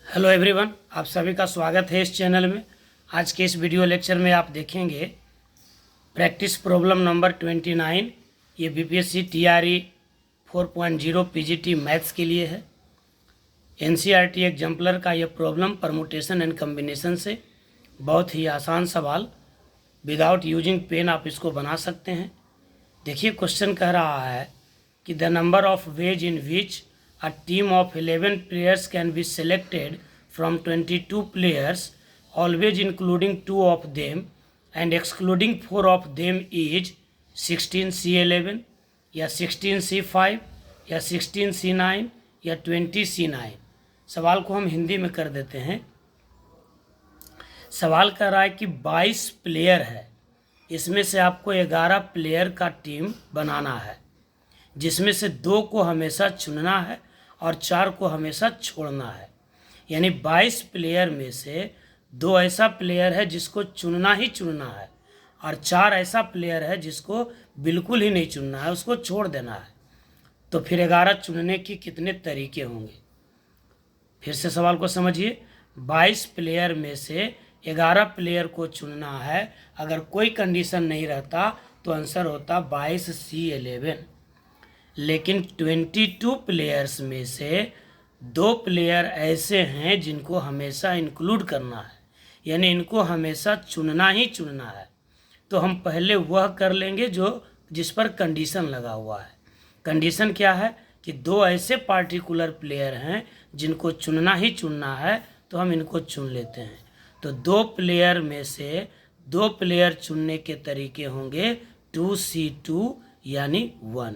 Hello everyone, आप सभी का स्वागत है इस चैनल में। आज के इस वीडियो लेक्चर में आप देखेंगे प्रैक्टिस प्रॉब्लम नंबर 29। ये बीपीएससी टीआरई 4.0 पीजीटी मैथ्स के लिए है। एनसीईआरटी एग्जाम्पलर का ये प्रॉब्लम परमुटेशन एंड कम्बिनेशन से बहुत ही आसान सवाल, विदाउट यूजिंग पेन आप इसको बना सकते हैं। देखिए क्वेश्चन कह रहा है कि the number of ways in which a team of 11 players can be selected from 22 players, always including 2 of them and excluding 4 of them is 16C11 या 16C5 या 16C9 या 20C9। सवाल को हम हिंदी में कर देते हैं। सवाल कर रहा है कि 22 प्लेयर है, इसमें से आपको 11 प्लेयर का टीम बनाना है, जिसमें से 2 को हमेशा चुनना है और 4 को हमेशा छोड़ना है। यानी 22 प्लेयर में से 2 ऐसा प्लेयर है जिसको चुनना ही चुनना है और 4 ऐसा प्लेयर है जिसको बिल्कुल ही नहीं चुनना है, उसको छोड़ देना है। तो फिर 11 चुनने के कितने तरीके होंगे? फिर से सवाल को समझिए। 22 प्लेयर में से 11 प्लेयर को चुनना है। अगर कोई कंडीशन नहीं रहता तो आंसर होता 22C11। लेकिन 22 प्लेयर्स में से 2 प्लेयर ऐसे हैं जिनको हमेशा इंक्लूड करना है, यानी इनको हमेशा चुनना ही चुनना है। तो हम पहले वह कर लेंगे जिस पर कंडीशन लगा हुआ है। कंडीशन क्या है कि 2 ऐसे पार्टिकुलर प्लेयर हैं जिनको चुनना ही चुनना है, तो हम इनको चुन लेते हैं। तो 2 प्लेयर में से 2 प्लेयर चुनने के तरीके होंगे 2C2 यानी 1।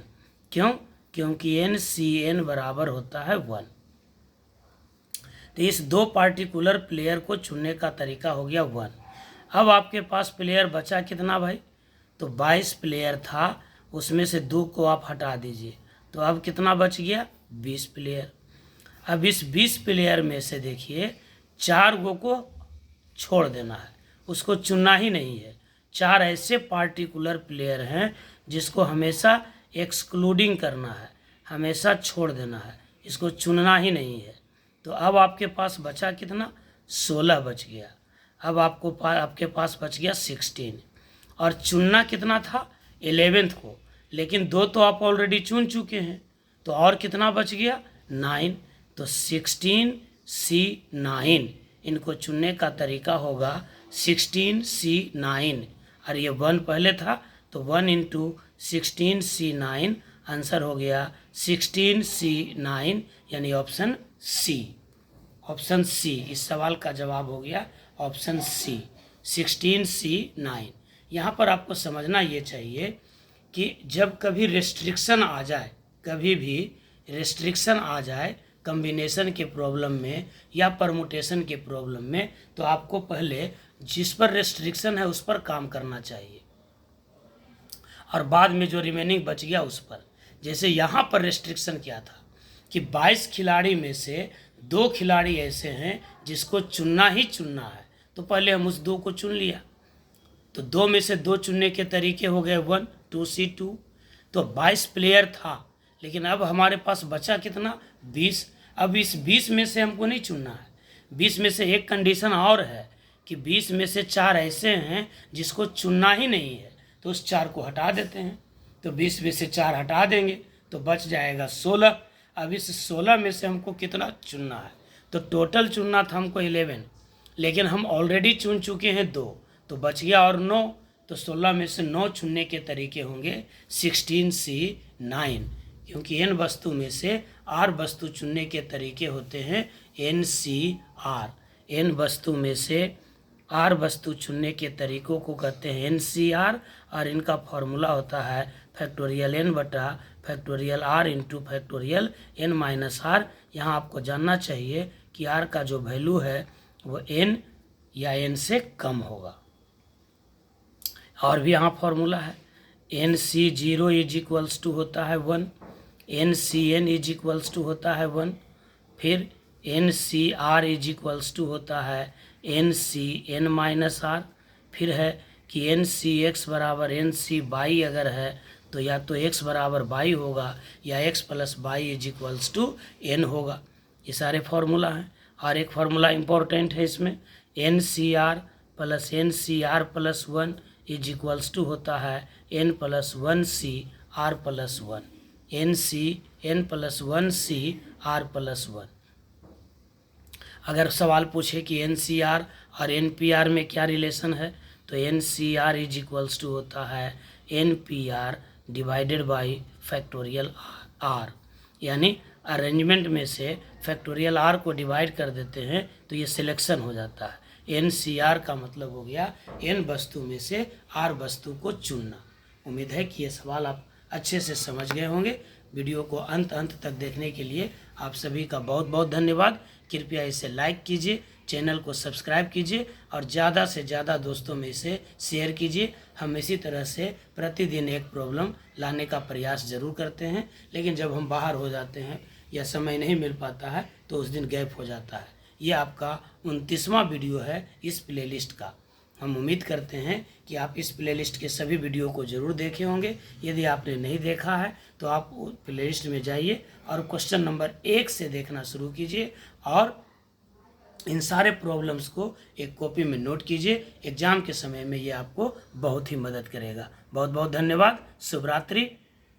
क्यों? क्योंकि NCN बराबर होता है 1। तो इस 2 पार्टिकुलर प्लेयर को चुनने का तरीका हो गया 1। अब आपके पास प्लेयर बचा कितना भाई? तो 22 प्लेयर था, उसमें से 2 को आप हटा दीजिए, तो अब कितना बच गया? 20 प्लेयर। अब इस 20 प्लेयर में से देखिए 4 को छोड़ देना है, उसको चुनना ही नहीं है। 4 ऐसे पार्टिकुलर प्लेयर हैं जिसको हमेशा एक्सक्लूडिंग करना है, हमेशा छोड़ देना है, इसको चुनना ही नहीं है। तो अब आपके पास बचा कितना? 16 बच गया। अब आपके पास बच गया 16। और चुनना कितना था? 11th को, लेकिन 2 तो आप ऑलरेडी चुन चुके हैं, तो और कितना बच गया? 9। तो 16C9 इनको चुनने का तरीका होगा 16C9। और ये 1 पहले था, तो 1 × 16C9 आंसर हो गया 16C9, यानी ऑप्शन सी। ऑप्शन सी इस सवाल का जवाब हो गया, ऑप्शन सी 16C9। यहाँ पर आपको समझना ये चाहिए कि जब कभी रेस्ट्रिक्शन आ जाए, कभी भी रेस्ट्रिक्शन आ जाए कम्बिनेशन के प्रॉब्लम में या परमुटेशन के प्रॉब्लम में, तो आपको पहले जिस पर रेस्ट्रिक्शन है उस पर काम करना चाहिए और बाद में जो रिमेनिंग बच गया उस पर। जैसे यहाँ पर रेस्ट्रिक्शन क्या था कि 22 खिलाड़ी में से 2 खिलाड़ी ऐसे हैं जिसको चुनना ही चुनना है, तो पहले हम उस 2 को चुन लिया। तो 2 में से 2 चुनने के तरीके हो गए 1 2C2। तो 22 प्लेयर था, लेकिन अब हमारे पास बचा कितना? 20। अब इस 20 में से हमको नहीं चुनना है। 20 में से एक कंडीशन और है कि 20 में से 4 ऐसे हैं जिसको चुनना ही नहीं है, तो उस 4 को हटा देते हैं। तो 20 में से 4 हटा देंगे तो बच जाएगा 16। अब इस 16 में से हमको कितना चुनना है? तो टोटल चुनना था हमको 11, लेकिन हम ऑलरेडी चुन चुके हैं 2, तो बच गया और 9। तो 16 में से 9 चुनने के तरीके होंगे 16C9, क्योंकि n वस्तु में से r वस्तु चुनने के तरीके होते हैं NCR। n वस्तु में से r वस्तु चुनने के तरीकों को कहते हैं NCR, और इनका फॉर्मूला होता है फैक्टोरियल n बटा factorial r into factorial n-r। यहाँ आपको जानना चाहिए कि r का जो वैल्यू है वो n या n से कम होगा। और भी यहाँ फॉर्मूला है NC0 इज इक्वल्स टू होता है 1, NCN इज इक्वल्स टू होता है 1, फिर NCR इज इक्वल्स टू होता है NCN-r। फिर है कि NCX बराबर NC/y अगर है तो या तो x बराबर y होगा या x + y is equals to n होगा। ये सारे फॉर्मूला हैं। और एक फार्मूला इम्पोर्टेंट है इसमें, NCR plus NCR plus 1 is equals to होता है N plus 1C R plus 1, N plus 1C R plus 1। अगर सवाल पूछे कि NCR और NPR में क्या रिलेशन है, तो NCR इज इक्वल्स टू होता है NPR divided by factorial R, यानी अरेंजमेंट में से फैक्टोरियल R को डिवाइड कर देते हैं तो ये सिलेक्शन हो जाता है। NCR का मतलब हो गया N वस्तु में से R वस्तु को चुनना। उम्मीद है कि ये सवाल आप अच्छे से समझ गए होंगे। वीडियो को अंत तक देखने के लिए आप सभी का बहुत बहुत धन्यवाद। कृपया इसे लाइक कीजिए, चैनल को सब्सक्राइब कीजिए और ज़्यादा से ज़्यादा दोस्तों में इसे शेयर कीजिए। हम इसी तरह से प्रतिदिन एक प्रॉब्लम लाने का प्रयास ज़रूर करते हैं, लेकिन जब हम बाहर हो जाते हैं या समय नहीं मिल पाता है तो उस दिन गैप हो जाता है। ये आपका 29वां वीडियो है इस प्लेलिस्ट का। हम उम्मीद करते हैं कि आप इस प्लेलिस्ट के सभी वीडियो को ज़रूर देखे होंगे। यदि आपने नहीं देखा है तो आप प्लेलिस्ट में जाइए और क्वेश्चन नंबर 1 से देखना शुरू कीजिए और इन सारे प्रॉब्लम्स को एक कॉपी में नोट कीजिए। एग्ज़ाम के समय में ये आपको बहुत ही मदद करेगा। बहुत बहुत धन्यवाद। शुभ रात्रि।